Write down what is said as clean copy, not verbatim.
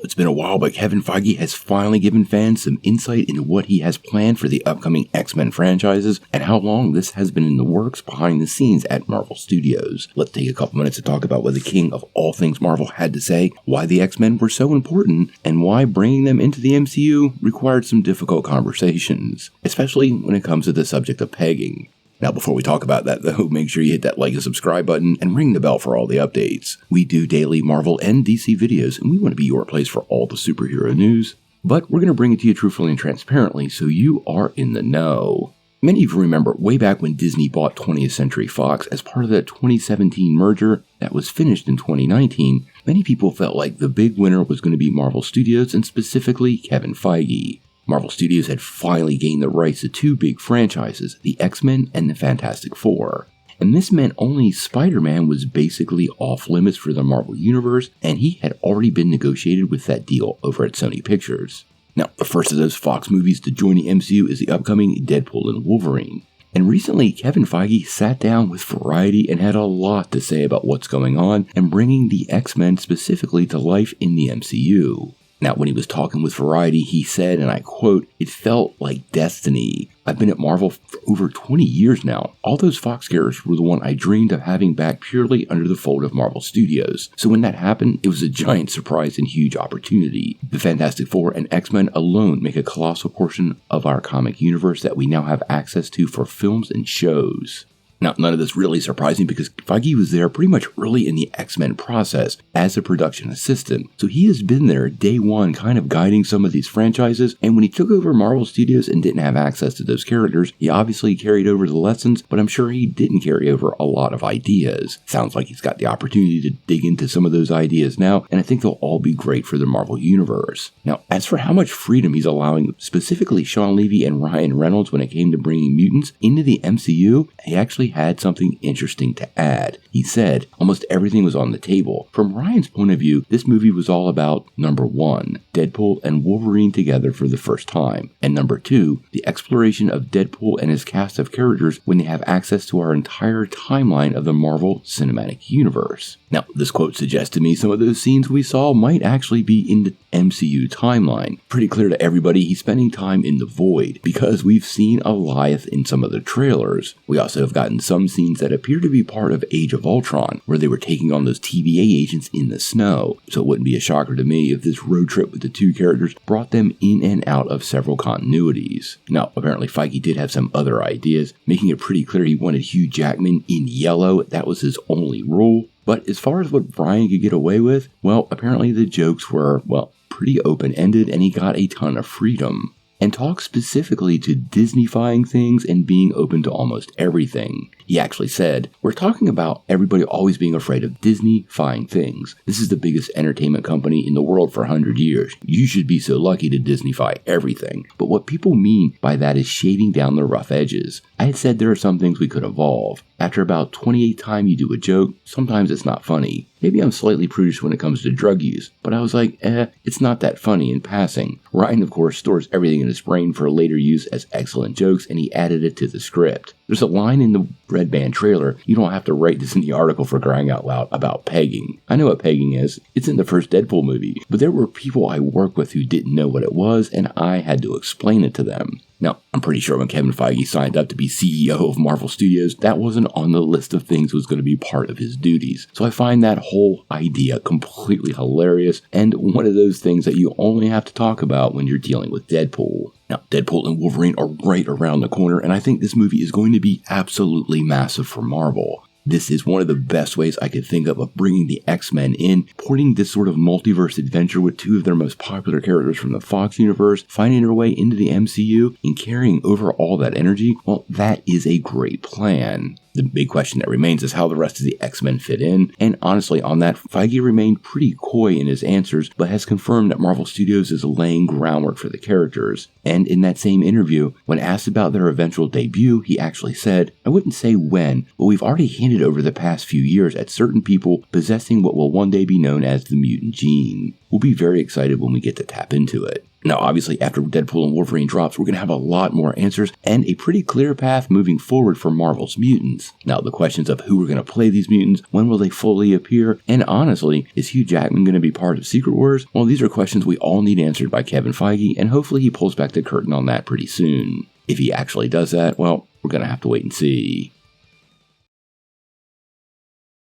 it's been a while, but Kevin Feige has finally given fans some insight into what he has planned for the upcoming X-Men franchises and how long this has been in the works behind the scenes at Marvel Studios. Let's take a couple minutes to talk about what the king of all things Marvel had to say, why the X-Men were so important, and why bringing them into the MCU required some difficult conversations, especially when it comes to the subject of pegging. Now, before we talk about that, though, make sure you hit that like and subscribe button and ring the bell for all the updates. We do daily Marvel and DC videos, and we want to be your place for all the superhero news, but we're going to bring it to you truthfully and transparently so you are in the know. Many of you remember way back when Disney bought 20th Century Fox as part of that 2017 merger that was finished in 2019, many people felt like the big winner was going to be Marvel Studios and specifically Kevin Feige. Marvel Studios had finally gained the rights to two big franchises, the X-Men and the Fantastic Four. And this meant only Spider-Man was basically off limits for the Marvel Universe, and he had already been negotiated with that deal over at Sony Pictures. Now, the first of those Fox movies to join the MCU is the upcoming Deadpool and Wolverine. And recently, Kevin Feige sat down with Variety and had a lot to say about what's going on and bringing the X-Men specifically to life in the MCU. Now, when he was talking with Variety, he said, and I quote, "It felt like destiny. I've been at Marvel for over 20 years now. All those Fox characters were the one I dreamed of having back purely under the fold of Marvel Studios. So when that happened, it was a giant surprise and huge opportunity. The Fantastic Four and X-Men alone make a colossal portion of our comic universe that we now have access to for films and shows." Now, none of this really surprising because Feige was there pretty much early in the X-Men process as a production assistant. So he has been there day one kind of guiding some of these franchises, and when he took over Marvel Studios and didn't have access to those characters, he obviously carried over the lessons, but I'm sure he didn't carry over a lot of ideas. Sounds like he's got the opportunity to dig into some of those ideas now, and I think they'll all be great for the Marvel Universe. Now, as for how much freedom he's allowing specifically Sean Levy and Ryan Reynolds when it came to bringing mutants into the MCU, he actually had something interesting to add. He said almost everything was on the table. From Ryan's point of view, this movie was all about, number one, Deadpool and Wolverine together for the first time, and number two, the exploration of Deadpool and his cast of characters when they have access to our entire timeline of the Marvel Cinematic Universe. Now, this quote suggests to me some of those scenes we saw might actually be in the MCU timeline. Pretty clear to everybody he's spending time in the void because we've seen Alioth in some of the trailers. We also have gotten some scenes that appear to be part of Age of Ultron, where they were taking on those TVA agents in the snow. So it wouldn't be a shocker to me if this road trip with the two characters brought them in and out of several continuities. Now, apparently Feige did have some other ideas, making it pretty clear he wanted Hugh Jackman in yellow. That was his only rule. But as far as what Brian could get away with, well, apparently the jokes were, well, pretty open-ended and he got a ton of freedom. And talked specifically to Disney-fying things and being open to almost everything. He actually said, "We're talking about everybody always being afraid of Disney-fying things. This is the biggest entertainment company in the world for 100 years. You should be so lucky to Disney-fy everything. But what people mean by that is shaving down the rough edges. I had said there are some things we could evolve. After about 28 times you do a joke, sometimes it's not funny. Maybe I'm slightly prudish when it comes to drug use, but I was like, it's not that funny in passing." Ryan, of course, stores everything in his brain for later use as excellent jokes, and he added it to the script. There's a line in the Red Band trailer, "You don't have to write this in the article for crying out loud," about pegging. I know what pegging is. It's in the first Deadpool movie, but there were people I work with who didn't know what it was, and I had to explain it to them. Now, I'm pretty sure when Kevin Feige signed up to be CEO of Marvel Studios, that wasn't on the list of things was going to be part of his duties. So I find that whole idea completely hilarious and one of those things that you only have to talk about when you're dealing with Deadpool. Now, Deadpool and Wolverine are right around the corner, and I think this movie is going to be absolutely massive for Marvel. This is one of the best ways I could think of bringing the X-Men in, porting this sort of multiverse adventure with two of their most popular characters from the Fox universe, finding their way into the MCU, and carrying over all that energy. Well, that is a great plan. The big question that remains is how the rest of the X-Men fit in, and honestly on that, Feige remained pretty coy in his answers, but has confirmed that Marvel Studios is laying groundwork for the characters. And in that same interview, when asked about their eventual debut, he actually said, "I wouldn't say when, but we've already hinted over the past few years at certain people possessing what will one day be known as the mutant gene. We'll be very excited when we get to tap into it." Now, obviously, after Deadpool and Wolverine drops, we're going to have a lot more answers and a pretty clear path moving forward for Marvel's mutants. Now, the questions of who are going to play these mutants, when will they fully appear, and honestly, is Hugh Jackman going to be part of Secret Wars? Well, these are questions we all need answered by Kevin Feige, and hopefully he pulls back the curtain on that pretty soon. If he actually does that, well, we're going to have to wait and see.